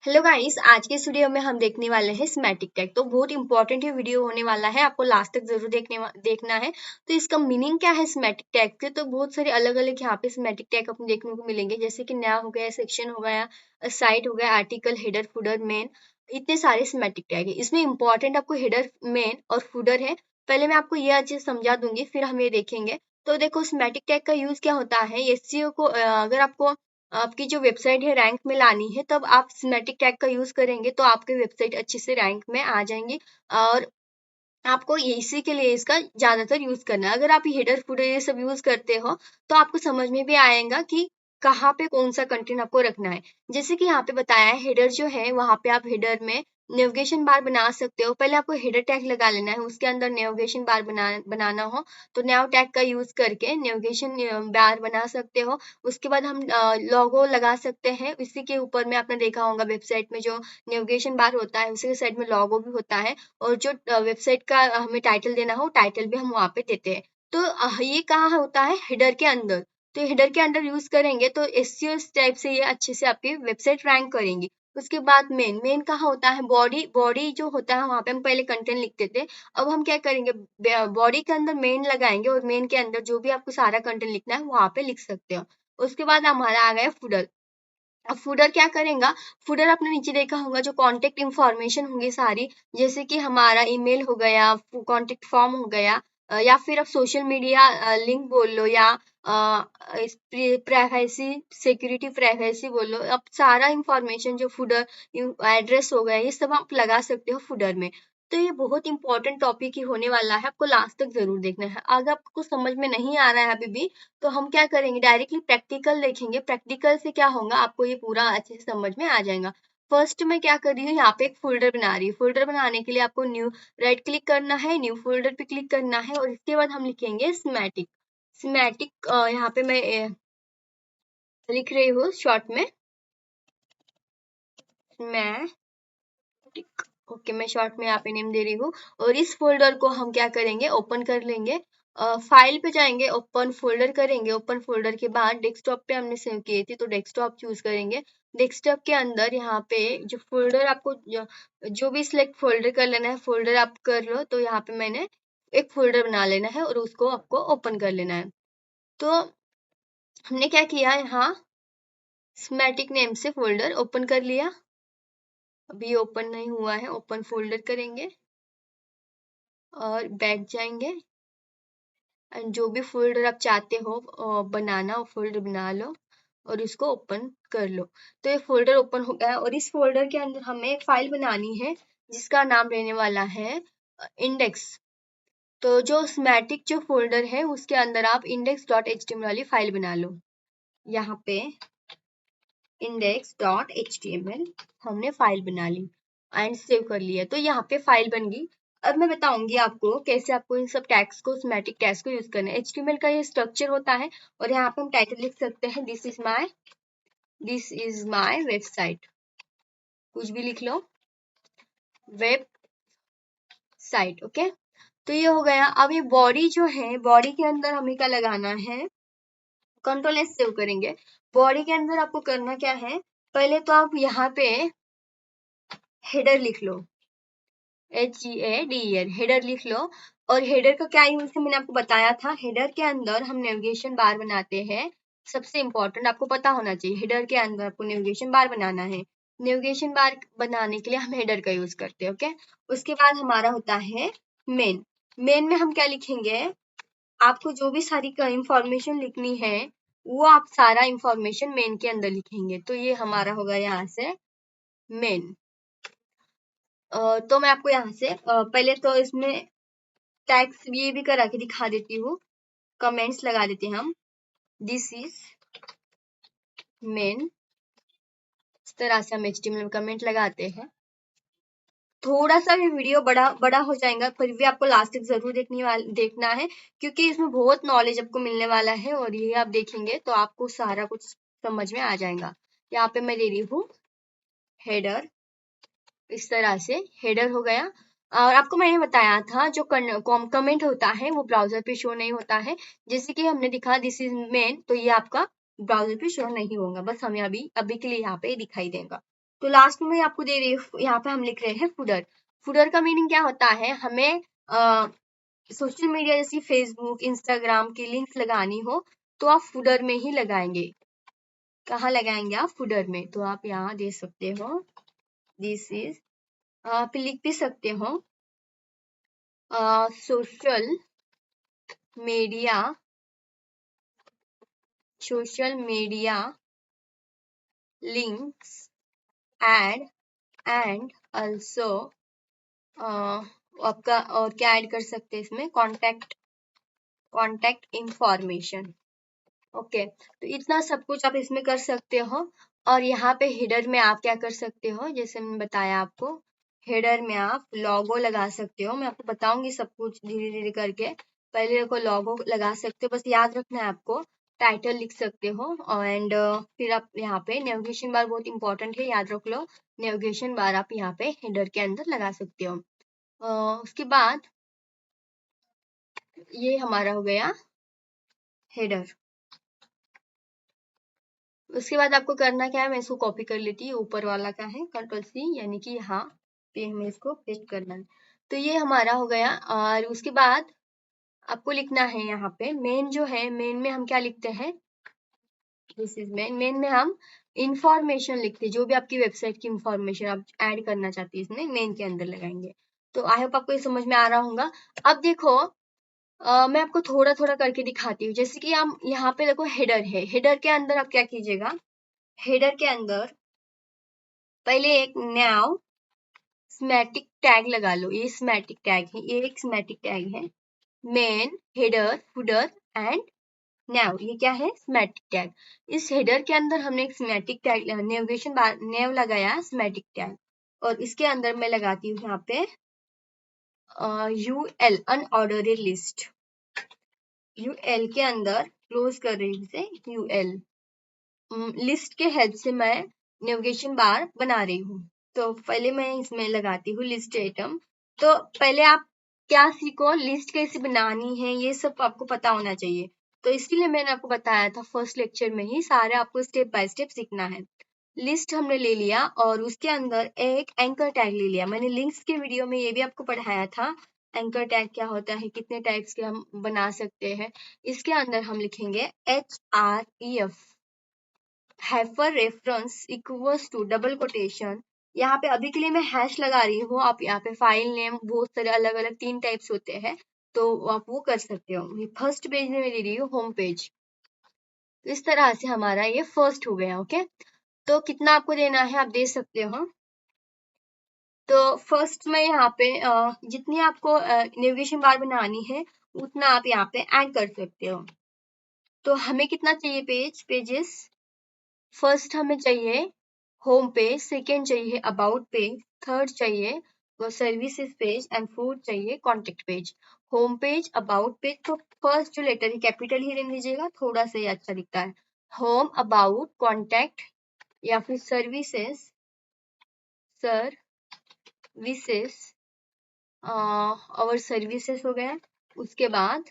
Hello guys, आज के इस वीडियो में हम देखने वाले हैं स्मेटिक टैग। तो बहुत इंपॉर्टेंट ये वीडियो होने वाला है, आपको लास्ट तक जरूर देखना है। तो इसका मीनिंग क्या है स्मेटिक टैग के, तो बहुत सारे अलग अलग यहाँ पे स्मेटिक टैग आपको देखने को मिलेंगे, जैसे कि नया हो गया, सेक्शन हो गया, साइट हो गया, आर्टिकल, हेडर, फुटर, मेन। इतने सारे स्मेटिक टैग है। इसमें इंपॉर्टेंट आपको हेडर, मेन और फुटर है। पहले मैं आपको ये अच्छे से समझा दूंगी, फिर हम ये देखेंगे। तो देखो स्मेटिक टैग का यूज क्या होता है, एसईओ को अगर आपको आपकी जो वेबसाइट है रैंक में लानी है, तब आप स्मेटिक टैग का यूज करेंगे तो आपकी वेबसाइट अच्छे से रैंक में आ जाएंगी। और आपको इसी के लिए इसका ज्यादातर यूज करना है। अगर आप हेडर फुटर ये सब यूज करते हो तो आपको समझ में भी आएगा कि कहाँ पे कौन सा कंटेंट आपको रखना है। जैसे कि यहाँ पे बताया है, हेडर जो है वहां पे आप हेडर में नेविगेशन बार बना सकते हो। पहले आपको हेडर टैग लगा लेना है, उसके अंदर नेविगेशन बार बनाना हो तो नेव टैग का यूज करके नेविगेशन बार बना सकते हो। उसके बाद हम लोगो लगा सकते हैं। इसी के ऊपर में आपने देखा होगा वेबसाइट में जो नेविगेशन बार होता है उसी के साइड में लोगो भी होता है, और जो वेबसाइट का हमें टाइटल देना हो टाइटल भी हम वहां पे देते हैं। तो ये कहाँ होता है, हेडर के अंदर। तो हेडर के अंदर यूज करेंगे तो एसईओ टाइप से ये अच्छे से आपकी वेबसाइट रैंक करेंगी। उसके बाद मेन कहाँ होता है, बॉडी जो होता है वहां पे हम पहले कंटेंट लिखते थे। अब हम क्या करेंगे, बॉडी के अंदर मेन लगाएंगे और मेन के अंदर जो भी आपको सारा कंटेंट लिखना है वहां पे लिख सकते हो। उसके बाद हमारा आ गया फुटर। अब फुटर क्या करेगा, फुटर आपने नीचे देखा होगा जो कांटेक्ट इंफॉर्मेशन होंगी सारी, जैसे कि हमारा ईमेल हो गया, कांटेक्ट फॉर्म हो गया, या फिर आप सोशल मीडिया लिंक बोल लो, या प्राइवेसी सिक्योरिटी प्राइवेसी बोल लो। अब सारा इंफॉर्मेशन जो फुटर एड्रेस हो गया ये सब आप लगा सकते हो फुटर में। तो ये बहुत इंपॉर्टेंट टॉपिक ही होने वाला है, आपको लास्ट तक जरूर देखना है। अगर आपको समझ में नहीं आ रहा है अभी भी तो हम क्या करेंगे, डायरेक्टली प्रैक्टिकल देखेंगे। प्रैक्टिकल से क्या होगा, आपको ये पूरा अच्छे से समझ में आ जाएगा। फर्स्ट मैं क्या कर रही हूँ, यहाँ पे एक फोल्डर बना रही हूँ। फोल्डर बनाने के लिए आपको न्यू राइट क्लिक करना है, न्यू फोल्डर पे क्लिक करना है, और इसके बाद हम लिखेंगे स्मेटिक। स्मेटिक यहाँ पे मैं लिख रही हूँ शॉर्ट में स्मेटिक। ओके, मैं शॉर्ट में यहाँ पे नेम दे रही हूँ। और इस फोल्डर को हम क्या करेंगे, ओपन कर लेंगे। फाइल पे जाएंगे, ओपन फोल्डर करेंगे। ओपन फोल्डर के बाद डेस्कटॉप पे हमने सेव की थी तो डेस्कटॉप चूज करेंगे। डेस्कटॉप के अंदर यहाँ पे जो फोल्डर आपको जो भी सिलेक्ट फोल्डर कर लेना है, फोल्डर आप कर लो। तो यहाँ पे मैंने एक फोल्डर बना लेना है और उसको आपको ओपन कर लेना है। तो हमने क्या किया, यहाँ स्मेटिक नेम से फोल्डर ओपन कर लिया। अभी ओपन नहीं हुआ है, ओपन फोल्डर करेंगे और बैठ जाएंगे। एंड जो भी फोल्डर आप चाहते हो बनाना, वो फोल्डर बना लो और इसको ओपन कर लो। तो ये फोल्डर ओपन हो गया और इस फोल्डर के अंदर हमें एक फाइल बनानी है जिसका नाम रहने वाला है इंडेक्स। तो जो स्मेटिक जो फोल्डर है उसके अंदर आप index.html वाली फाइल बना लो। यहाँ पे index.html हमने फाइल बना ली एंड सेव कर लिया। तो यहाँ पे फाइल बन गई। अब मैं बताऊंगी आपको कैसे आपको इन सब टैग्स को, स्मेटिक टैग्स को यूज करना है। HTML का ये स्ट्रक्चर होता है और यहाँ पे हम टाइटल लिख सकते हैं, दिस इज माय वेबसाइट, कुछ भी लिख लो, वेबसाइट। ओके, तो ये हो गया। अब ये बॉडी जो है, बॉडी के अंदर हमें क्या लगाना है, कंट्रोल एस सेव करेंगे। बॉडी के अंदर आपको करना क्या है, पहले तो आप यहाँ पे हेडर लिख लो, HEADER, हेडर लिख लो। और हेडर का क्या यूज है मैंने आपको बताया था। हेडर के अंदर हम नेविगेशन बार बनाते हैं। सबसे इंपॉर्टेंट आपको पता होना चाहिए, हेडर के अंदर आपको नेविगेशन बार बनाना है। नेविगेशन बार बनाने के लिए हम हेडर का यूज करते हैं। ओके, उसके बाद हमारा होता है मेन। मेन में हम क्या लिखेंगे, आपको जो भी सारी इंफॉर्मेशन लिखनी है वो आप सारा इंफॉर्मेशन मेन के अंदर लिखेंगे। तो ये हमारा होगा यहाँ से मेन। तो मैं आपको यहाँ से पहले तो इसमें टैग्स ये भी करा के दिखा देती हूँ, कमेंट्स लगा देते हैं हम, दिस इज मेन। इस तरह से हम HTML में कमेंट लगाते हैं। थोड़ा सा भी वीडियो बड़ा बड़ा हो जाएगा, फिर भी आपको लास्ट तक जरूर देखना है, क्योंकि इसमें बहुत नॉलेज आपको मिलने वाला है और ये आप देखेंगे तो आपको सारा कुछ समझ में आ जाएगा। यहाँ पे मैं दे रही हूँ हेडर, इस तरह से हेडर हो गया। और आपको मैंने बताया था जो कमेंट होता है वो ब्राउजर पे शो नहीं होता है। जैसे कि हमने दिखा दिस इज मेन, तो ये आपका ब्राउजर पे शो नहीं होगा, बस हमें अभी के लिए यहाँ पे दिखाई देगा। तो लास्ट में आपको दे रही हूँ, यहाँ पे हम लिख रहे हैं फुडर। फुडर का मीनिंग क्या होता है, हमें सोशल मीडिया जैसे फेसबुक इंस्टाग्राम की लिंक्स लगानी हो तो आप फुडर में ही लगाएंगे। कहाँ लगाएंगे आप, फुडर में। तो आप यहाँ दे सकते हो दिस इज, आप लिख भी सकते हो social media links add and also आपका और क्या ऐड कर सकते हैं इसमें, कॉन्टैक्ट इंफॉर्मेशन। ओके, तो इतना सब कुछ आप इसमें कर सकते हो। और यहाँ पे हेडर में आप क्या कर सकते हो, जैसे मैंने बताया आपको, हेडर में आप लोगो लगा सकते हो। मैं आपको बताऊंगी सब कुछ धीरे धीरे करके। पहले देखो लोगो लगा सकते हो, बस याद रखना है आपको। टाइटल लिख सकते हो एंड फिर आप यहाँ पे नेविगेशन बार बहुत इंपॉर्टेंट है, याद रख लो। नेविगेशन बार आप यहाँ पे हेडर के अंदर लगा सकते हो। उसके बाद ये हमारा हो गया हेडर। उसके बाद आपको करना क्या है, मैं इसको कॉपी कर लेती हूँ, ऊपर वाला का है Ctrl+C, यानी कि यहाँ पे हमें इसको पेस्ट करना है। तो ये हमारा हो गया। और उसके बाद आपको लिखना है यहाँ पे मेन जो है, मेन में हम क्या लिखते हैं, दिस इज मेन। मेन में हम इंफॉर्मेशन लिखते हैं, जो भी आपकी वेबसाइट की इंफॉर्मेशन आप ऐड करना चाहती है इसमें मेन के अंदर लगाएंगे। तो आई होप आपको ये समझ में आ रहा होगा। अब देखो मैं आपको थोड़ा थोड़ा करके दिखाती हूँ। जैसे कि हम यहाँ पे देखो हेडर है, हेडर के अंदर आप क्या कीजिएगा, हेडर के अंदर पहले एक नाउ स्मैटिक टैग लगा लो। ये स्मैटिक टैग है, ये एक स्मैटिक टैग है। Main, header, footer and now, ये क्या है, स्मैटिक टैग। इस हेडर के अंदर हमने एक स्मैटिक टैग नेविगेशन बार नेव लगाया, स्मैटिक टैग। और इसके अंदर मैं लगाती हूँ यहाँ पे यूएल, अनऑर्डर्ड लिस्ट। यूएल के अंदर क्लोज कर रही हूँ इसे, यूएल लिस्ट के हेल्प से मैं नेविगेशन बार बना रही हूँ। तो पहले मैं इसमें लगाती हूँ लिस्ट आइटम। तो पहले आप क्या सीखो, लिस्ट कैसे बनानी है ये सब आपको पता होना चाहिए। तो इसलिए मैंने आपको बताया था फर्स्ट लेक्चर में ही, सारे आपको स्टेप बाय स्टेप सीखना है। लिस्ट हमने ले लिया और उसके अंदर एक एंकर टैग ले लिया। मैंने लिंक्स के वीडियो में ये भी आपको पढ़ाया था एंकर टैग क्या होता है, कितने टाइप्स के हम बना सकते हैं। इसके अंदर हम लिखेंगे HREF, hyper reference equals to double quotation. यहाँ पे अभी के लिए मैं हैश लगा रही हूँ, आप यहाँ पे फाइल नेम बहुत सारे अलग अलग 3 टाइप्स होते हैं, तो आप वो कर सकते हो। फर्स्ट पेज में मैं ले रही हूँ होम पेज। इस तरह से हमारा ये फर्स्ट हो गया। ओके, तो कितना आपको देना है आप दे सकते हो। तो फर्स्ट में यहाँ पे जितनी आपको नेविगेशन बार बनानी है उतना आप यहाँ पे ऐड कर सकते हो। तो हमें कितना चाहिए पेजेस, फर्स्ट हमें चाहिए होम पेज, सेकेंड चाहिए अबाउट पेज, थर्ड चाहिए वो सर्विसेज पेज एंड फोर्थ चाहिए contact page. Home page, about page, तो फर्स्ट जो लेटर है कैपिटल ही रहने दीजिएगा, थोड़ा सा ही अच्छा दिखता है। होम, अबाउट, कॉन्टेक्ट या फिर सर्विसेज और सर्विसेज हो गया। उसके बाद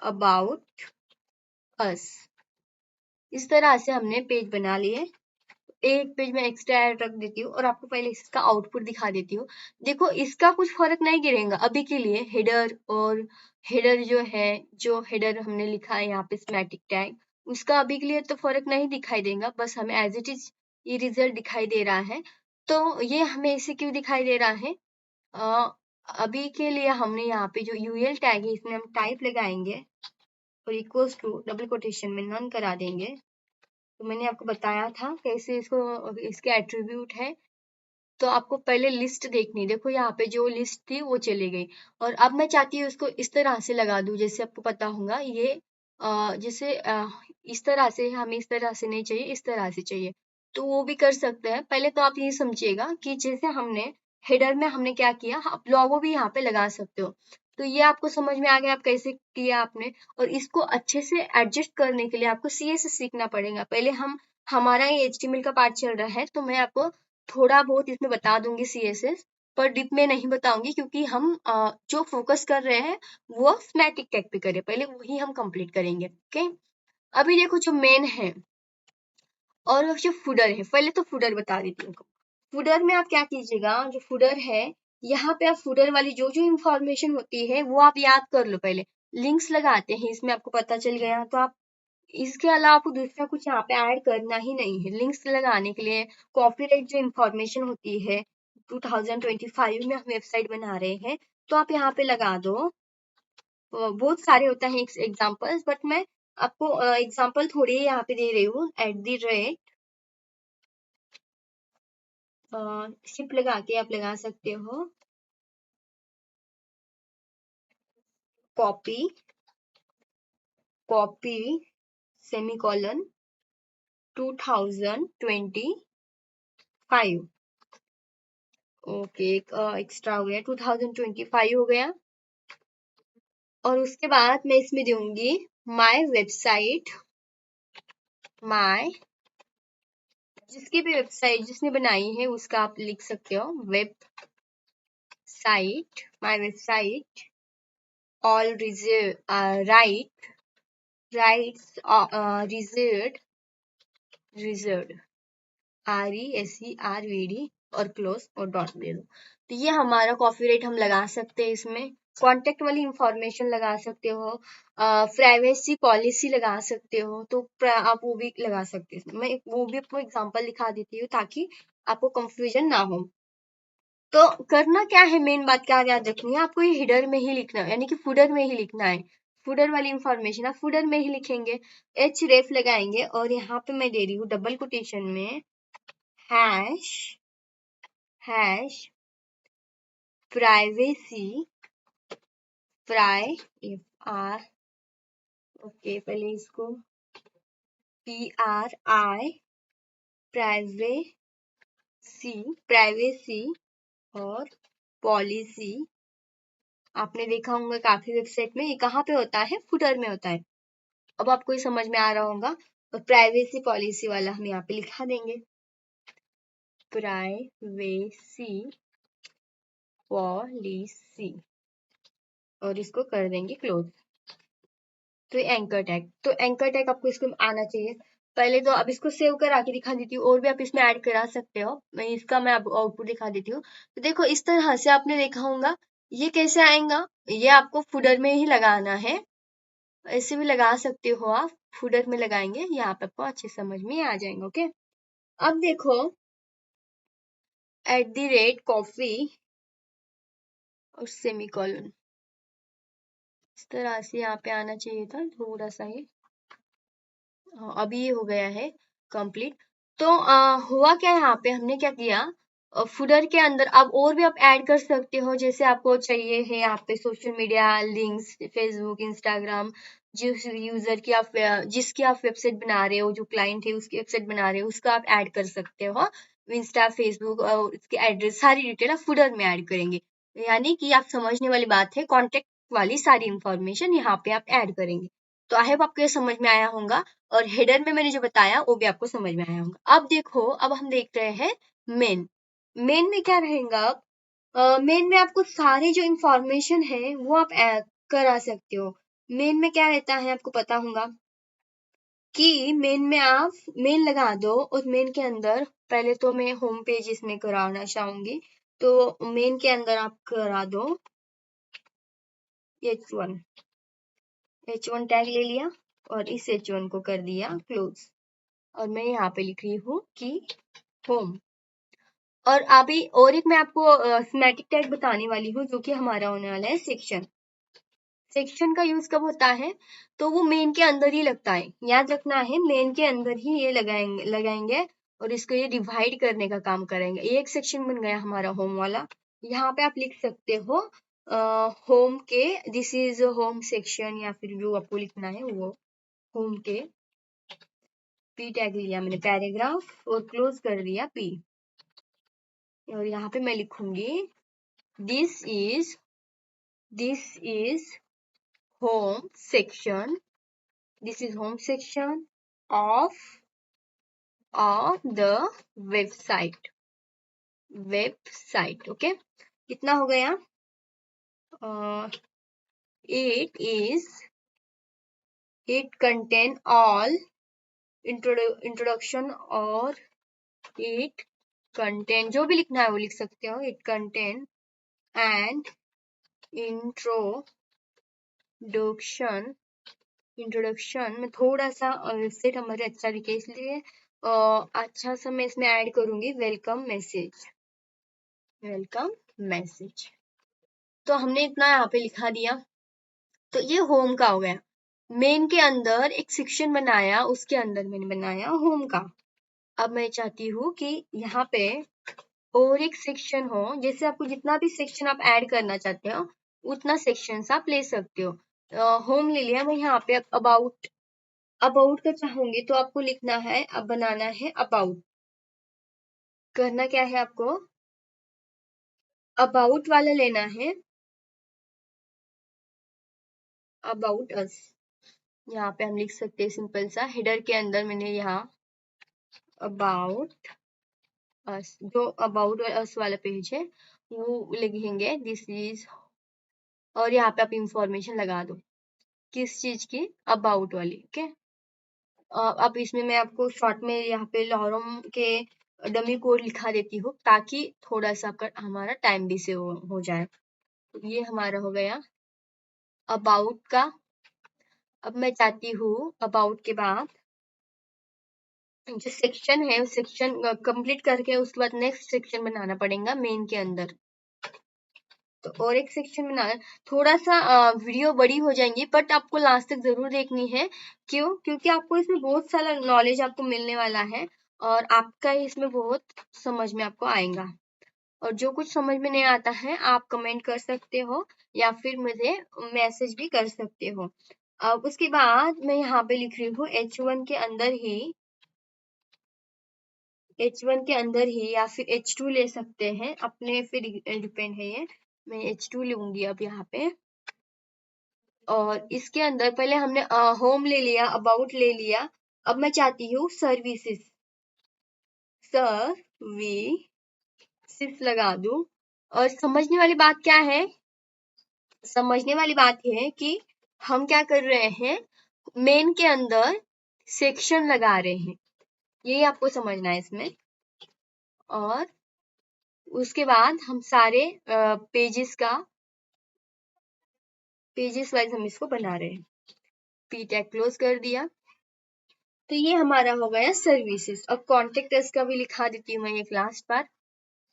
अबाउट अस। इस तरह से हमने पेज बना लिए। एक पेज में एक्स्ट्रा ऐड रख देती हूँ और आपको पहले इसका आउटपुट दिखा देती हूँ। देखो इसका कुछ फर्क नहीं गिरेगा अभी के लिए। हेडर और हेडर जो है, जो हेडर हमने लिखा है यहाँ पे स्मैटिक टैग, उसका अभी के लिए तो फर्क नहीं दिखाई देगा, बस हमें एज इट इज ये रिजल्ट दिखाई दे रहा है। तो ये हमें इसे क्यों दिखाई दे रहा है, अभी के लिए हमने यहाँ पे जो यूएल टैग है इसमें हम टाइप लगाएंगे और इक्वल्स टू डबल कोटेशन में नन करा देंगे। तो मैंने आपको बताया था कैसे इसको, इसके एट्रीब्यूट है। तो आपको पहले लिस्ट देखनी, देखो यहाँ पे जो लिस्ट थी वो चली गई और अब मैं चाहती हूँ इसको इस तरह से लगा दूं, जैसे आपको पता होगा ये जैसे इस तरह से, हमें इस तरह से नहीं चाहिए, इस तरह से चाहिए, तो वो भी कर सकते हैं। पहले तो आप ये समझिएगा कि जैसे हमने हेडर में हमने क्या किया, आप लोगो भी यहाँ पे लगा सकते हो। तो ये आपको समझ में आ गया आप कैसे किया आपने। और इसको अच्छे से एडजस्ट करने के लिए आपको CSS सीखना पड़ेगा। पहले हमारा ये HTML का पार्ट चल रहा है, तो मैं आपको थोड़ा बहुत इसमें बता दूंगी CSS, पर डीप में नहीं बताऊंगी क्योंकि हम जो फोकस कर रहे हैं वो स्मैटिक टैग पे करें, पहले वही हम कंप्लीट करेंगे। ओके, अभी देखो जो मेन है, और जो फुडर है, पहले तो फुडर बता देती हूँ। फुडर में आप क्या कीजिएगा, जो फुडर है यहाँ पे आप फुडर वाली जो जो इंफॉर्मेशन होती है वो आप याद कर लो पहले। लिंक्स लगाते हैं इसमें, आपको पता चल गया तो आप इसके अलावा आपको दूसरा कुछ यहाँ पे ऐड करना ही नहीं है। लिंक्स लगाने के लिए कॉपीराइट जो इंफॉर्मेशन होती है 2025 में हम वेबसाइट बना रहे हैं तो आप यहाँ पे लगा दो। बहुत सारे होता है एग्जाम्पल्स, बट मैं आपको एग्जाम्पल थोड़ी यहाँ पे दे रही हूँ। @ शिप लगा के आप लगा सकते हो, कॉपी कॉपी सेमीकोलन 2025। ओके, एक एक्स्ट्रा हो गया, 2025 हो गया। और उसके बाद मैं इसमें दूंगी माय वेबसाइट, माय, जिसकी भी वेबसाइट जिसने बनाई है उसका आप लिख सकते हो, website, my website, all rights reserved, RESERVD और क्लोज और डॉट दे दो। तो ये हमारा कॉपीराइट हम लगा सकते हैं इसमें। कॉन्टेक्ट वाली इंफॉर्मेशन लगा सकते हो, प्राइवेसी पॉलिसी लगा सकते हो, तो आप वो भी लगा सकते हो। मैं वो भी आपको एग्जांपल दिखा देती हूँ ताकि आपको कंफ्यूजन ना हो। तो करना क्या है, मेन बात क्या याद रखनी है आपको, ये हेडर में ही लिखना है, यानी कि फुडर में ही लिखना है। फुडर वाली इंफॉर्मेशन आप फुडर में ही लिखेंगे, href लगाएंगे और यहाँ पे मैं दे रही हूँ डबल कोटेशन में हैश प्राइवेसी ओके, पहले इसको PRI प्राइवेसी और पॉलिसी। आपने देखा होगा काफी वेबसाइट में ये कहाँ पे होता है, फुटर में होता है। अब आपको ये समझ में आ रहा होगा। और प्राइवेसी पॉलिसी वाला हम यहाँ पे लिखा देंगे, प्राइवेसी पॉलिसी, और इसको कर देंगे क्लोज। तो एंकर टैग आपको इसको आना चाहिए। पहले तो अब इसको सेव करा के दिखा देती हूँ, और भी आप इसमें ऐड करा सकते हो। मैं आउटपुट दिखा देती हूँ। तो देखो इस तरह से आपने देखा होगा। ये कैसे आएगा, ये आपको फुडर में ही लगाना है। ऐसे भी लगा सकते हो आप, फुडर में लगाएंगे, यहाँ पे आपको अच्छे समझ में आ जाएंगे। ओके, अब देखो @कॉफी और सेमीकोलन, इस तरह से यहाँ पे आना चाहिए था थोड़ा सा ही। अभी ये हो गया है कंप्लीट। तो हुआ क्या, यहाँ पे हमने क्या किया, फुडर के अंदर अब और भी आप ऐड कर सकते हो जैसे आपको चाहिए है। यहाँ पे social media links, Facebook, Instagram, जिस यूजर की आप जिसकी आप वेबसाइट बना रहे हो, जो क्लाइंट है उसकी वेबसाइट बना रहे हो, उसका आप ऐड कर सकते हो। इंस्टा, फेसबुक और उसके एड्रेस सारी डिटेल आप फुडर में ऐड करेंगे। यानी कि आप समझने वाली बात है, कॉन्टेक्ट वाली सारी इंफॉर्मेशन यहाँ पे आप ऐड करेंगे। तो आई होप आपको ये समझ में आया होगा, और हेडर में मैंने जो बताया वो भी आपको समझ में आया होगा। अब देखो, अब हम देख रहे हैं मेन। मेन में क्या रहेगा, मेन में आपको सारे जो इंफॉर्मेशन है वो आप करा सकते हो। मेन में क्या रहता है आपको पता होगा कि मेन में आप मेन लगा दो, और मेन के अंदर पहले तो मैं होम पेज इसमें कराना चाहूंगी। तो मेन के अंदर आप करा दो H1 टैग ले लिया और इस H1 को कर दिया क्लोज। और मैं यहाँ पे लिख रही हूँ कि होम। और अभी और एक मैं आपको स्मैटिक टैग बताने वाली हूँ, जो कि हमारा होने वाला है सेक्शन। सेक्शन का यूज कब होता है, तो वो मेन के अंदर ही लगता है, याद रखना है, मेन के अंदर ही ये लगाएंगे और इसको ये डिवाइड करने का काम करेंगे। ये एक सेक्शन बन गया हमारा होम वाला। यहाँ पे आप लिख सकते हो होम के, दिस इज होम सेक्शन, या फिर जो आपको लिखना है वो होम के। P टैग लिया मैंने, पैराग्राफ, और क्लोज कर दिया P। और यहाँ पे मैं लिखूंगी this is home section, this is home section of the website. Okay, कितना हो गया, इट कंटेन ऑल इंट्रोडक्शन और इट कंटेंट, जो भी लिखना है वो लिख सकते हो, it content and introduction. Introduction में थोड़ा सा वेबसाइट हमारे अच्छा दिखे, इसलिए अच्छा सा मैं इसमें ऐड करूंगी वेलकम मैसेज। वेलकम मैसेज तो हमने इतना यहाँ पे लिखा दिया। तो ये होम का हो गया। मेन के अंदर एक सेक्शन बनाया, उसके अंदर मैंने बनाया होम का। अब मैं चाहती हूँ कि यहाँ पे और एक सेक्शन हो, जैसे आपको जितना भी सेक्शन आप ऐड करना चाहते हो उतना सेक्शन आप ले सकते हो। होम ले लिया, मैं यहाँ पे अबाउट, अबाउट का चाहूंगी तो आपको लिखना है, अब बनाना है अबाउट। करना क्या है आपको, अबाउट वाला लेना है, अबाउट अस। यहाँ पे हम लिख सकते हैं सिंपल सा, हेडर के अंदर मैंने यहाँ अबाउट अस, जो अबाउट अस वाला पेज है वो लिखेंगे दिस इज, और यहाँ पे आप इंफॉर्मेशन लगा दो किस चीज की, अबाउट वाली। ओके, अब इसमें मैं आपको शॉर्ट में यहाँ पे लॉरम के डमी कोड लिखा देती हूँ ताकि थोड़ा सा हमारा टाइम भी से हो जाए। तो ये हमारा हो गया अबाउट का। अब मैं चाहती हूँ अबाउट के बाद जो सेक्शन है सेक्शन कंप्लीट करके उसके बाद नेक्स्ट सेक्शन बनाना पड़ेगा मेन के अंदर। तो और एक सेक्शन बनाना, थोड़ा सा वीडियो बड़ी हो जाएंगी बट आपको लास्ट तक जरूर देखनी है। क्यों? क्योंकि आपको इसमें बहुत सारा नॉलेज आपको मिलने वाला है और आपका इसमें बहुत समझ में आपको आएगा। और जो कुछ समझ में नहीं आता है आप कमेंट कर सकते हो या फिर मुझे मैसेज भी कर सकते हो। अब उसके बाद मैं यहाँ पे लिख रही हूँ H1 के अंदर ही, H1 के अंदर ही या फिर H2 ले सकते हैं, अपने पे डिपेंड है ये। मैं H2 लूंगी अब यहाँ पे। और इसके अंदर पहले हमने होम ले लिया, अबाउट ले लिया। अब मैं चाहती हूँ सर्विसेज, सर्विसेज लगा दूं। और समझने वाली बात क्या है, समझने वाली बात यह है कि हम क्या कर रहे हैं, मेन के अंदर सेक्शन लगा रहे हैं, यही आपको समझना है इसमें। और उसके बाद हम सारे पेजेस वाइज हम इसको बना रहे हैं। पी टैग क्लोज कर दिया। तो ये हमारा हो गया सर्विसेज। अब कॉन्टेक्ट अस का भी लिखा देती हूँ मैं एक लास्ट बार,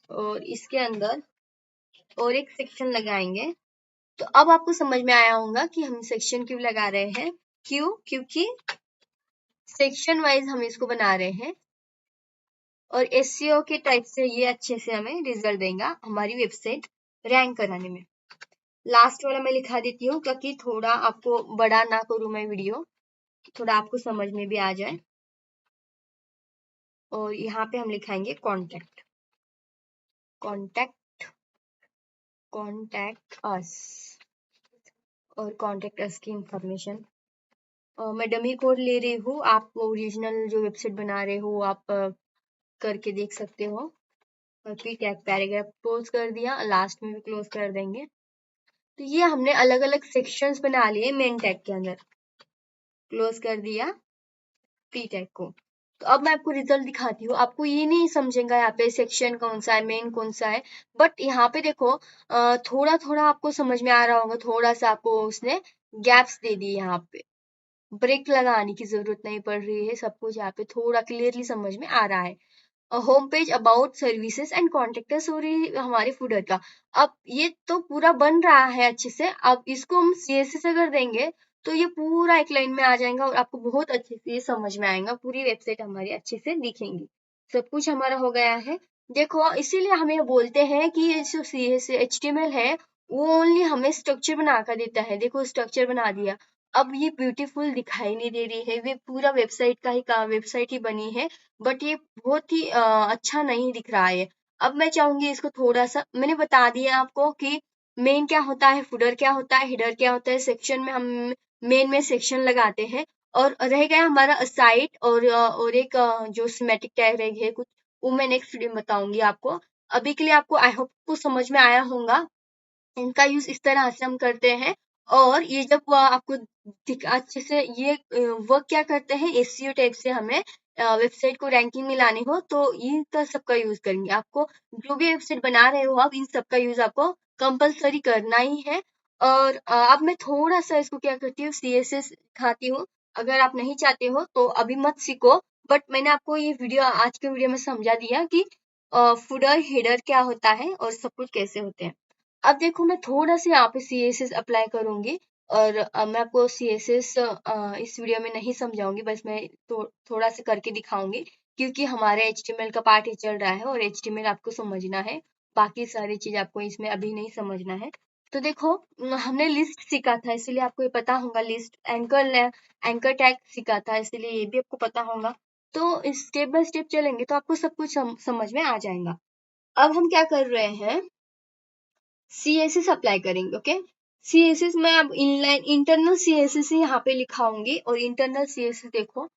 और इसके अंदर और एक सेक्शन लगाएंगे। तो अब आपको समझ में आया होगा कि हम सेक्शन क्यों लगा रहे हैं। क्यों? क्योंकि सेक्शन वाइज हम इसको बना रहे हैं और एसईओ के टाइप से ये अच्छे से हमें रिजल्ट देगा हमारी वेबसाइट रैंक कराने में। लास्ट वाला मैं लिखा देती हूँ ताकि थोड़ा आपको बड़ा ना करूँ मैं वीडियो, थोड़ा आपको समझ में भी आ जाए। और यहाँ पे हम लिखाएंगे कॉन्टेक्ट, कॉन्टेक्ट, कॉन्टेक्ट अस, और कॉन्टेक्ट अस की इंफॉर्मेशन मैं डमी कोड ले रही हूँ। आप ओरिजिनल जो वेबसाइट बना रहे हो आप करके देख सकते हो। और फिर टैग पैराग्राफ क्लोज कर दिया, लास्ट में भी क्लोज कर देंगे। तो ये हमने अलग अलग सेक्शंस बना लिए मेन टैग के अंदर, क्लोज कर दिया पी टैग को। तो अब मैं आपको रिजल्ट दिखाती हूँ। आपको ये नहीं समझेगा यहाँ पे सेक्शन कौन सा है, मेन कौन सा है, बट यहाँ पे देखो थोड़ा थोड़ा आपको समझ में आ रहा होगा, थोड़ा सा आपको उसने गैप्स दे दिए, यहाँ पे ब्रेक लगाने की जरूरत नहीं पड़ रही है, सब कुछ यहाँ पे थोड़ा क्लियरली समझ में आ रहा है। Home page, about, services and contact us हो रही है हमारे फूडर का। अब ये तो पूरा बन रहा है अच्छे से। अब इसको हम सीएसएस अगर देंगे तो ये पूरा एक लाइन में आ जाएगा और आपको बहुत अच्छे से ये समझ में आएगा, पूरी वेबसाइट हमारी अच्छे से दिखेंगी। सब कुछ हमारा हो गया है। देखो इसीलिए हमें बोलते हैं कि जो HTML है वो ओनली हमें स्ट्रक्चर बना कर देता है। देखो स्ट्रक्चर बना दिया, अब ये ब्यूटीफुल दिखाई नहीं दे रही है, वे पूरा वेबसाइट ही बनी है बट ये बहुत ही अच्छा नहीं दिख रहा है। अब मैं चाहूंगी इसको थोड़ा सा, मैंने बता दिया आपको कि मेन क्या होता है, फुडर क्या होता है, हेडर क्या होता है, सेक्शन में हम मेन में सेक्शन लगाते हैं। और रह गया हमारा साइट और एक जो सिमेटिक टैग है कुछ, वो मैं नेक्स्ट वीडियो में बताऊंगी आपको। अभी के लिए आपको आई होप को समझ में आया होगा। इनका यूज इस तरह से हम करते हैं और ये जब आपको अच्छे से ये वर्क क्या करते हैं, एसईओ टाइप से हमें वेबसाइट को रैंकिंग में लानी हो तो इनका सबका यूज करेंगे। आपको जो भी वेबसाइट बना रहे हो आप, इन सबका यूज आपको कंपलसरी करना ही है। और अब मैं थोड़ा सा इसको क्या करती हूँ, सीएसएस दिखाती हूँ। अगर आप नहीं चाहते हो तो अभी मत सीखो, बट मैंने आपको ये वीडियो आज के वीडियो में समझा दिया कि फुटर हेडर क्या होता है और सब कुछ कैसे होते हैं। अब देखो मैं थोड़ा सा यहाँ पे सीएसएस अप्लाई करूंगी, और मैं आपको सीएसएस इस वीडियो में नहीं समझाऊंगी, बस मैं थोड़ा सा करके दिखाऊंगी, क्योंकि हमारे एचटीएमएल का पार्ट ही चल रहा है और एचटीएमएल आपको समझना है, बाकी सारी चीज आपको इसमें अभी नहीं समझना है। तो देखो हमने लिस्ट सीखा था, इसलिए आपको ये पता होगा। लिस्ट एंकर टैग सीखा था, इसलिए ये भी आपको पता होगा। तो स्टेप बाय स्टेप चलेंगे तो आपको सब कुछ समझ में आ जाएगा। अब हम क्या कर रहे हैं, सीएसएस अप्लाई करेंगे। ओके, सीएसएस मैं अब इनलाइन इंटरनल सीएसएस ही यहाँ पे लिखाऊंगी। और इंटरनल सीएसएस देखो,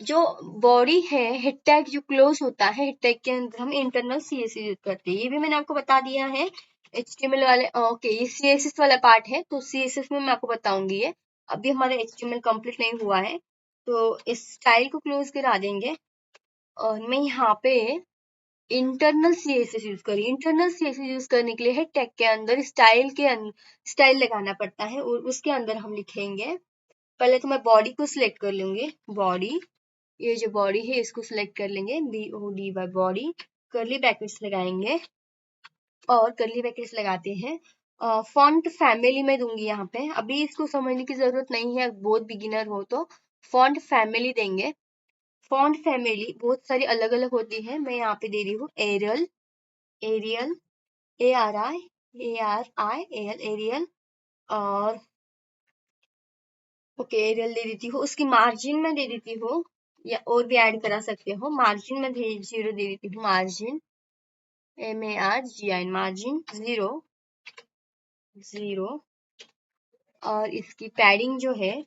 जो बॉडी है, हेड टैग जो क्लोज होता है, हेड टैग के अंदर हम इंटरनल सीएसएस यूज करते हैं। ये भी मैंने आपको बता दिया है एचटीएमएल वाले। ओके, ये सीएसएस वाला पार्ट है, तो सीएसएस में मैं आपको बताऊंगी। ये अभी हमारा एचटीएमएल कंप्लीट नहीं हुआ है, तो इस स्टाइल को क्लोज करा देंगे। और मैं यहाँ पे इंटरनल सीएसएस यूज करिए। इंटरनल सीएसएस यूज करने के लिए है टैग के अंदर स्टाइल लगाना पड़ता है, और उसके अंदर हम लिखेंगे। पहले तो मैं बॉडी को सिलेक्ट कर लूंगी। बॉडी, ये जो बॉडी है इसको सिलेक्ट कर लेंगे, BODY बॉडी। कर्ली ब्रैकेट्स लगाएंगे, और कर्ली ब्रैकेट्स लगाते हैं। फॉन्ट फैमिली में दूंगी यहाँ पे। अभी इसको समझने की जरूरत नहीं है, बहुत बिगिनर हो तो फॉन्ट फैमिली देंगे। फॉन्ट फैमिली बहुत सारी अलग अलग होती है, मैं यहाँ पे दे रही हूँ एरियल, एरियल, ARIAL, एरियल। और ओके, एरियल दे देती हूँ। उसकी मार्जिन में दे देती हूँ, या और भी ऐड करा सकते हो। मार्जिन में 0 दे देती हूँ। Margin, MARGIN, margin 0। और इसकी पैडिंग जो है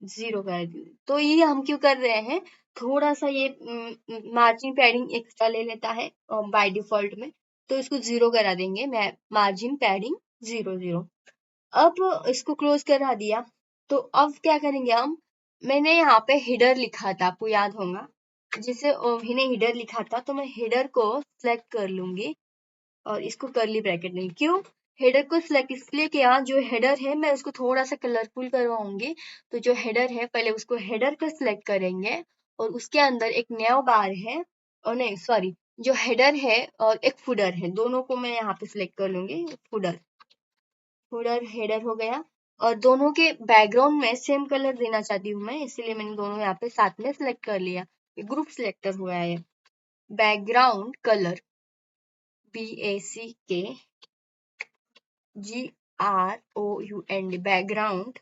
0 कर दी। तो ये हम क्यों कर रहे हैं, थोड़ा सा ये मार्जिन पैडिंग एक्स्ट्रा ले लेता है बाय डिफॉल्ट में, तो इसको 0 करा देंगे। मैं मार्जिन पैडिंग 0। अब इसको क्लोज करा दिया। तो अब क्या करेंगे हम, मैंने यहाँ पे हेडर लिखा था, आपको याद होगा, जिसे मैंने हेडर लिखा था, तो मैं हेडर को सिलेक्ट कर लूंगी और इसको कर्ली ब्रैकेट नहीं। क्यों हेडर को सिलेक्ट इसलिए किया, जो हेडर है मैं उसको थोड़ा सा कलरफुल करवाऊंगी। तो जो हेडर है पहले उसको हेडर का सिलेक्ट करेंगे, और उसके अंदर एक न्यू बार है, और नहीं सॉरी, जो हेडर है और एक फुडर है, दोनों को मैं यहाँ पे सिलेक्ट कर लूंगी। फुडर हेडर हो गया। और दोनों के बैकग्राउंड में सेम कलर देना चाहती हूँ मैं, इसलिए मैंने दोनों यहाँ पे साथ में सिलेक्ट कर लिया। ग्रुप सिलेक्टर हुआ है। Background colour, BACKGROUND, background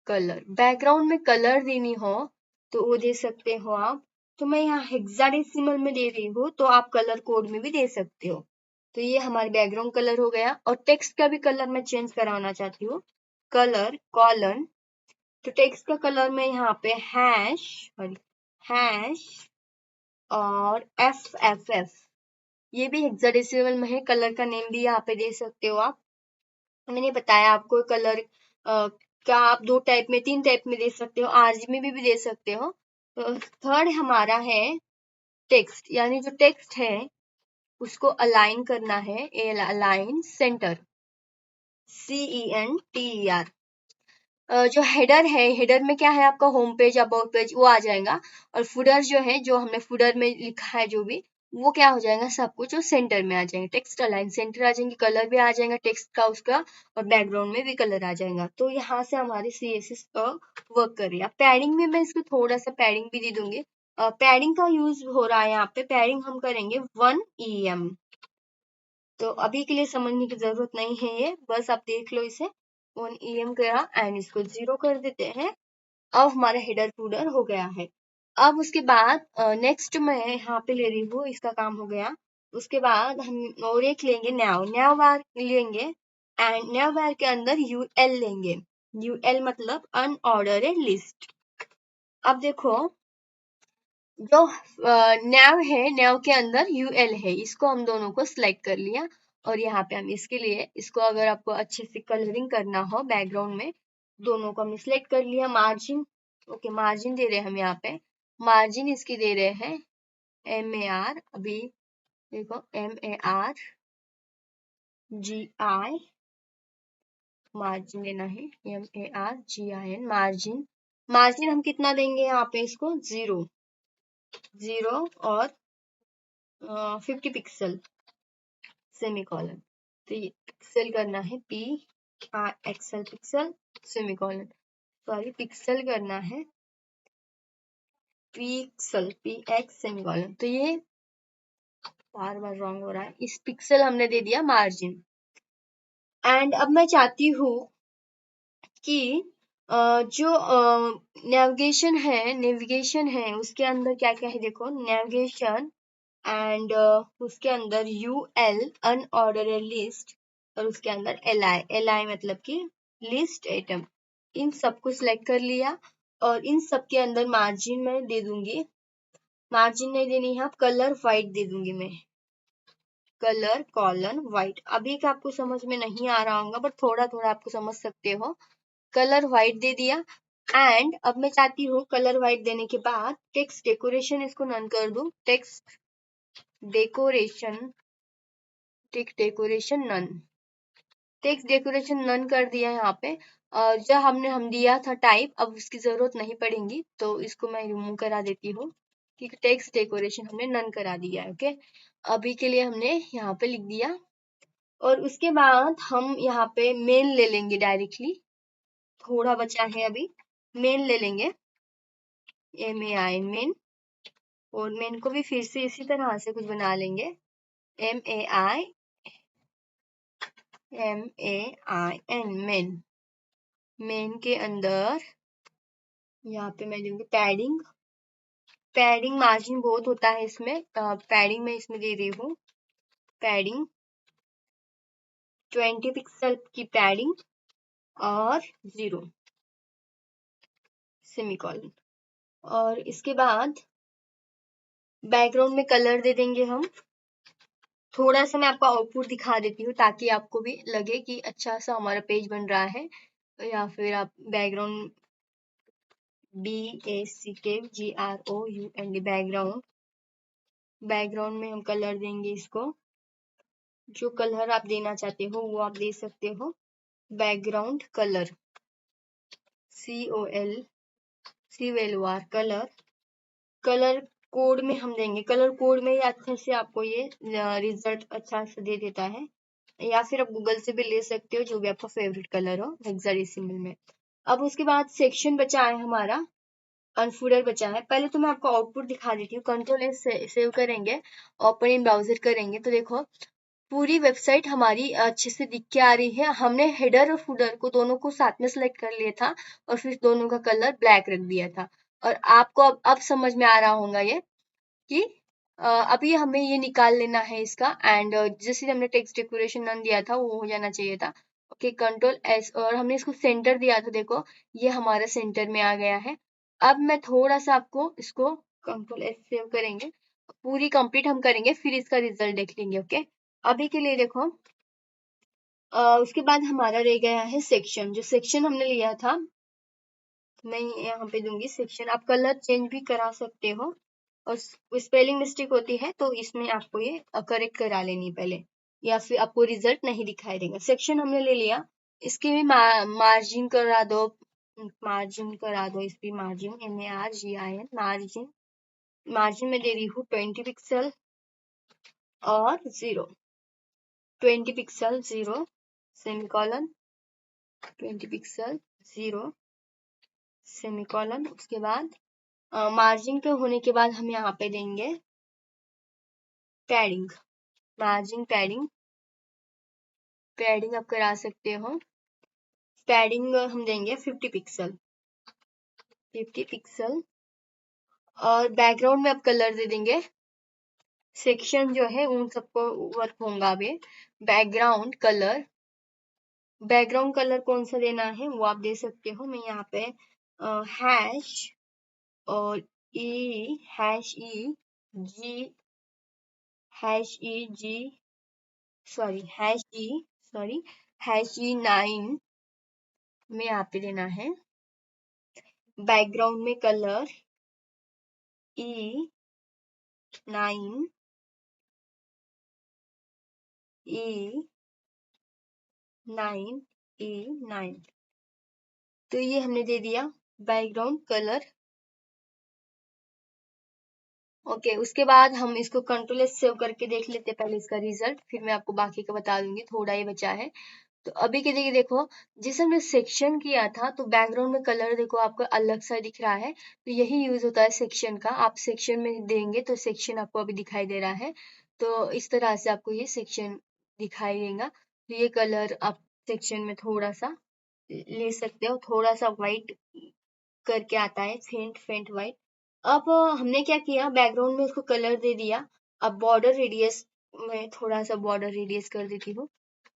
colour. Background में कलर देनी हो तो वो दे सकते हो आप। तो मैं यहाँ हेक्साडेसिमल में दे रही हूँ, तो आप कलर कोड में भी दे सकते हो। तो ये हमारे बैकग्राउंड कलर हो गया। और टेक्स्ट का भी कलर मैं चेंज कराना चाहती हूँ, कलर कॉलन। तो टेक्स्ट का कलर में यहाँ पे हैश और FFF, ये भी हेक्साडेसिमल में है। कलर का नेम भी यहाँ पे दे सकते हो आप। मैंने बताया आपको कलर का आप 2 टाइप में 3 टाइप में दे सकते हो, RGB में भी दे सकते हो। तो थर्ड हमारा है टेक्स्ट, यानी जो टेक्स्ट है उसको अलाइन करना है। Align centre, CENTER। जो हेडर है, हेडर में क्या है आपका, होम पेज, अबाउट पेज, वो आ जाएगा। और फुडर जो है, जो हमने फुडर में लिखा है जो भी, वो क्या हो जाएगा, सब कुछ वो सेंटर में आ जाएंगे। टेक्स्ट अलाइन सेंटर आ जाएंगे, कलर भी आ जाएगा टेक्स्ट का उसका, और बैकग्राउंड में भी कलर आ जाएगा। तो यहाँ से हमारी CSS वर्क कर रही है। पैडिंग में मैं इसको थोड़ा सा पैडिंग भी दे दूंगी। पैडिंग का यूज हो रहा है यहाँ पे, पैडिंग हम करेंगे 1 EM। तो अभी के लिए समझने की जरूरत नहीं है ये, बस आप देख लो इसे। 1 EM करा एंड इसको 0 कर देते हैं। अब हमारा हेडर फूडर हो गया है। अब उसके बाद नेक्स्ट मैं यहाँ पे ले रही हूँ, इसका काम हो गया। उसके बाद हम और एक लेंगे, न्यू बार लेंगे, एंड न्यू बार के अंदर UL लेंगे। UL मतलब अनऑर्डर्ड लिस्ट। अब देखो जो न्यू है, न्यू के अंदर UL है, इसको हम दोनों को सिलेक्ट कर लिया। और यहाँ पे हम इसके लिए इसको अगर आपको अच्छे से कलरिंग करना हो बैकग्राउंड में, दोनों को हमने सिलेक्ट कर लिया। मार्जिन, ओके, मार्जिन दे रहे हैं हम यहाँ पे, मार्जिन इसकी दे रहे हैं MAR, अभी देखो MARGI, मार्जिन लेना है MARGIN, मार्जिन। मार्जिन हम कितना देंगे यहाँ पे इसको, 0 और 50 पिक्सल, सेमीकोलन। तो ये पिक्सल करना है PIXL, pixel semicolon, sorry pixel करना है पिक्सल PX सेमीकोलन। तो ये बार बार रॉन्ग हो रहा है, इस पिक्सल हमने दे दिया मार्जिन। एंड अब मैं चाहती हूँ कि जो नेविगेशन है उसके अंदर क्या क्या है, देखो नेविगेशन एंड उसके अंदर UL अनऑर्डर लिस्ट, और उसके अंदर LI मतलब कि लिस्ट आइटम, इन सबको सिलेक्ट कर लिया। और इन सब के अंदर मार्जिन मैं दे दूंगी, मार्जिन नहीं देनी है, कलर व्हाइट दे दूंगी मैं, कलर कॉलन व्हाइट। अभी का आपको समझ में नहीं आ रहा होगा, बट थोड़ा थोड़ा आपको समझ सकते हो। कलर व्हाइट दे दिया। एंड अब मैं चाहती हूँ कलर व्हाइट देने के बाद टेक्स्ट डेकोरेशन इसको नन कर दूं, text decoration none, text decoration none कर दिया यहाँ पे। जो हम दिया था टाइप, अब उसकी जरूरत नहीं पड़ेगी, तो इसको मैं रिमूव करा देती हूँ कि टेक्स्ट डेकोरेशन हमने नन करा दिया है। ओके, अभी के लिए हमने यहाँ पे लिख दिया। और उसके बाद हम यहाँ पे मेन ले लेंगे डायरेक्टली, थोड़ा बचा है अभी, मेन ले लेंगे MAI मेन, और मेन को भी फिर से इसी तरह से कुछ बना लेंगे MAI MAIN मेन। मेन के अंदर यहाँ पे मैं दूंगी पैडिंग, पैडिंग मार्जिन बहुत होता है इसमें, पैडिंग में इसमें दे रही हूँ, पैडिंग 20 पिक्सल की पैडिंग और 0 सेमीकोलन। और इसके बाद बैकग्राउंड में कलर दे देंगे हम। थोड़ा सा मैं आपको आउटपुट दिखा देती हूँ ताकि आपको भी लगे कि अच्छा सा हमारा पेज बन रहा है। या फिर आप बैकग्राउंड BACKGROUND, बैकग्राउंड, बैकग्राउंड में हम कलर देंगे इसको, जो कलर आप देना चाहते हो वो आप दे सकते हो। Background colour COLOR colour, colour code में हम देंगे, कलर कोड में ही अच्छे से आपको ये रिजल्ट अच्छा से दे देता है, या फिर आप गूगल से भी ले सकते हो, जो भी आपका फेवरेट कलर हो हेक्साडेसिमल में। अब उसके बाद सेक्शन बचा है हमारा, अनफूडर बचा है। पहले तो मैं आपको आउटपुट दिखा देती हूँ, Ctrl S से सेव करेंगे, ओपन इन ब्राउजर करेंगे तो देखो पूरी वेबसाइट हमारी अच्छे से दिख के आ रही है। हमने हेडर और फूडर को दोनों को साथ में सेलेक्ट कर लिया था और फिर दोनों का कलर ब्लैक रख दिया था। और आपको अब समझ में आ रहा होगा ये कि अभी हमें ये निकाल लेना है इसका। एंड जैसे हमने टेक्स्ट डेकोरेशन नन दिया था वो हो जाना चाहिए था। ओके, Ctrl S, और हमने इसको सेंटर दिया था, देखो ये हमारा सेंटर में आ गया है। अब मैं थोड़ा सा आपको इसको Ctrl S सेव करेंगे, पूरी कंप्लीट हम करेंगे, फिर इसका रिजल्ट देख लेंगे। ओके, अभी के लिए देखो उसके बाद हमारा रह गया है सेक्शन, जो सेक्शन हमने लिया था, मैं यहाँ पे दूंगी सेक्शन। आप कलर चेंज भी करा सकते हो, और स्पेलिंग मिस्टेक होती है तो इसमें आपको ये करेक्ट करा लेनी पहले, या फिर आपको रिजल्ट नहीं दिखाई देगा। सेक्शन हमने ले लिया, इसकी भी मार्जिन करा दो, मार्जिन करा दो, इसकी मार्जिन MARGIN, मार्जिन, मार्जिन में दे रही हूँ 20 पिक्सल और 0, 20 पिक्सल 0 सेमीकोलन, 20 पिक्सल 0 सेमीकोलन। उसके बाद मार्जिन के होने के बाद हम यहाँ पे देंगे पैडिंग, मार्जिन पैडिंग, पैडिंग आप करा सकते हो, पैडिंग हम देंगे 50 पिक्सल, 50 पिक्सल। और बैकग्राउंड में आप कलर दे देंगे, सेक्शन जो है उन सबको वर्क होगा अभी। बैकग्राउंड कलर, बैकग्राउंड कलर कौन सा देना है वो आप दे सकते हो। मैं यहाँ पे हैश और हैश ई जी #9 में यहाँ पे देना है। बैकग्राउंड में कलर E9 E9 तो ये हमने दे दिया बैकग्राउंड कलर। ओके, उसके बाद हम इसको कंट्रोल एस सेव करके देख लेते हैं पहले इसका रिजल्ट, फिर मैं आपको बाकी का बता दूंगी, थोड़ा ही बचा है। तो अभी के लिए देखो, जिस हमने सेक्शन किया था तो बैकग्राउंड में कलर देखो आपको अलग सा दिख रहा है, तो यही यूज होता है सेक्शन का। आप सेक्शन में देंगे तो सेक्शन आपको अभी दिखाई दे रहा है, तो इस तरह से आपको ये सेक्शन दिखाई देगा। तो ये कलर आप सेक्शन में थोड़ा सा ले सकते हो, थोड़ा सा व्हाइट करके आता है, फेंट व्हाइट। अब हमने क्या किया, बैकग्राउंड में उसको कलर दे दिया। अब बॉर्डर रेडियस में थोड़ा सा बॉर्डर रेडियस कर देती हूँ।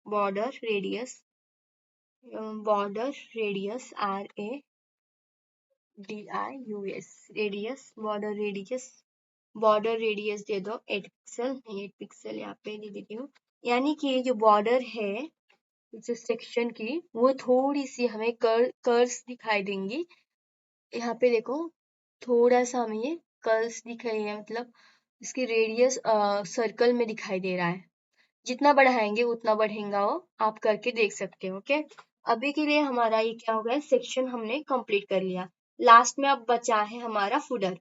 Border radius RADIUS radius, border radius दे दो 8 पिक्सल यहाँ पे दे देती हूँ। यानी कि जो बॉर्डर है जो सेक्शन की, वो थोड़ी सी हमें कर्व्स दिखाई देंगी। यहाँ पे देखो थोड़ा सा हमें ये कर्व्स दिख रही है, मतलब इसकी रेडियस सर्कल में दिखाई दे रहा है। जितना बढ़ाएंगे उतना बढ़ेगा वो, आप करके देख सकते हो। ओके, अभी के लिए हमारा ये क्या हो गया, सेक्शन हमने कंप्लीट कर लिया। लास्ट में अब बचा है हमारा फुटर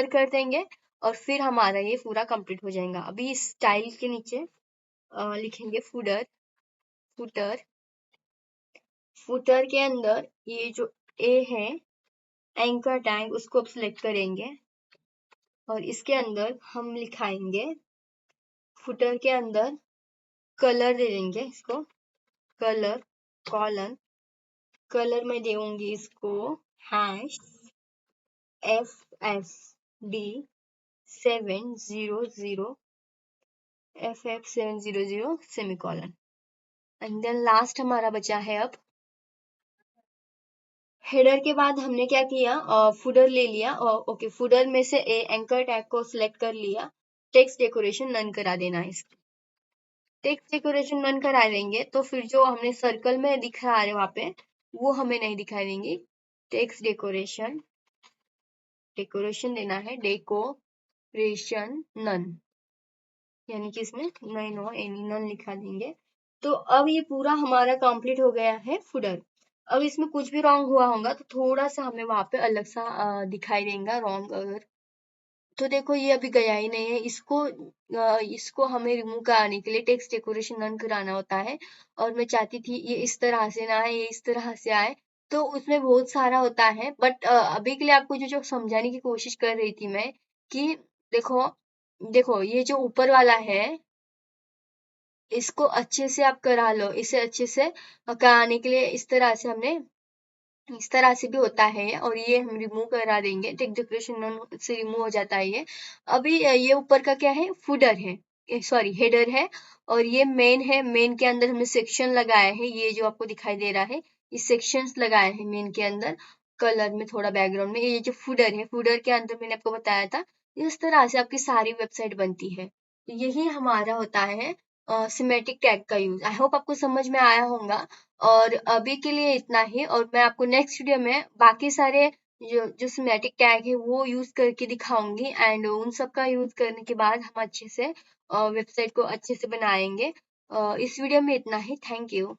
कर देंगे और फिर हमारा ये पूरा कंप्लीट हो जाएगा। अभी स्टाइल के नीचे लिखेंगे फुटर के अंदर ये जो ए है एंकर टैग, उसको अब सिलेक्ट करेंगे और इसके अंदर हम लिखाएंगे, फुटर के अंदर कलर दे देंगे इसको, कलर कॉलन, कलर में दूंगी इसको #FF700 semicolon. And then last हमारा बचा है अब हेडर के बाद हमने क्या किया, फुटर ले लिया और ओके, फुटर में से एंकर टैग को सिलेक्ट कर लिया। टेक्स्ट डेकोरेशन नन करा देना है इसको। टेक्स्ट डेकोरेशन नन करा देंगे तो फिर जो हमने सर्कल में दिख रहा है वहां पे, वो हमें नहीं दिखाई देंगी। टेक्स्ट डेकोरेशन देना है, डेकोरेशन नन, यानी कि इसमें नन लिखा देंगे। तो अब ये पूरा हमारा कंप्लीट हो गया है फुटर। अब इसमें कुछ भी रॉन्ग हुआ होगा तो थोड़ा सा हमें वहां पे अलग सा दिखाई देगा रॉन्ग। अगर तो देखो ये अभी गया ही नहीं है, इसको हमें रिमूव कराने के लिए टेक्स्ट डेकोरेशन नन कराना होता है। और मैं चाहती थी ये इस तरह से ना आए, ये इस तरह से आए, तो उसमें बहुत सारा होता है। बट अभी के लिए आपको जो समझाने की कोशिश कर रही थी मैं, कि देखो देखो ये जो ऊपर वाला है इसको अच्छे से आप करा लो। इसे अच्छे से कराने के लिए इस तरह से इस तरह से भी होता है, और ये हम रिमूव करा देंगे, टेक्स्ट डेकोरेशन से रिमूव हो जाता है ये। अभी ये ऊपर का क्या है, फुटर है, सॉरी हेडर है, और ये मेन है। मेन के अंदर हमने सेक्शन लगाया है, ये जो आपको दिखाई दे रहा है, ये सेक्शंस लगाए हैं मेन के अंदर, कलर में थोड़ा बैकग्राउंड में। ये जो फुटर है, फुटर के अंदर मैंने आपको बताया था, इस तरह से आपकी सारी वेबसाइट बनती है। तो यही हमारा होता है सिमेटिक टैग का यूज। आई होप आपको समझ में आया होगा। और अभी के लिए इतना ही, और मैं आपको नेक्स्ट वीडियो में बाकी सारे जो सिमेटिक टैग है वो यूज करके दिखाऊंगी, एंड उन सब का यूज करने के बाद हम अच्छे से वेबसाइट को अच्छे से बनाएंगे। इस वीडियो में इतना ही, थैंक यू।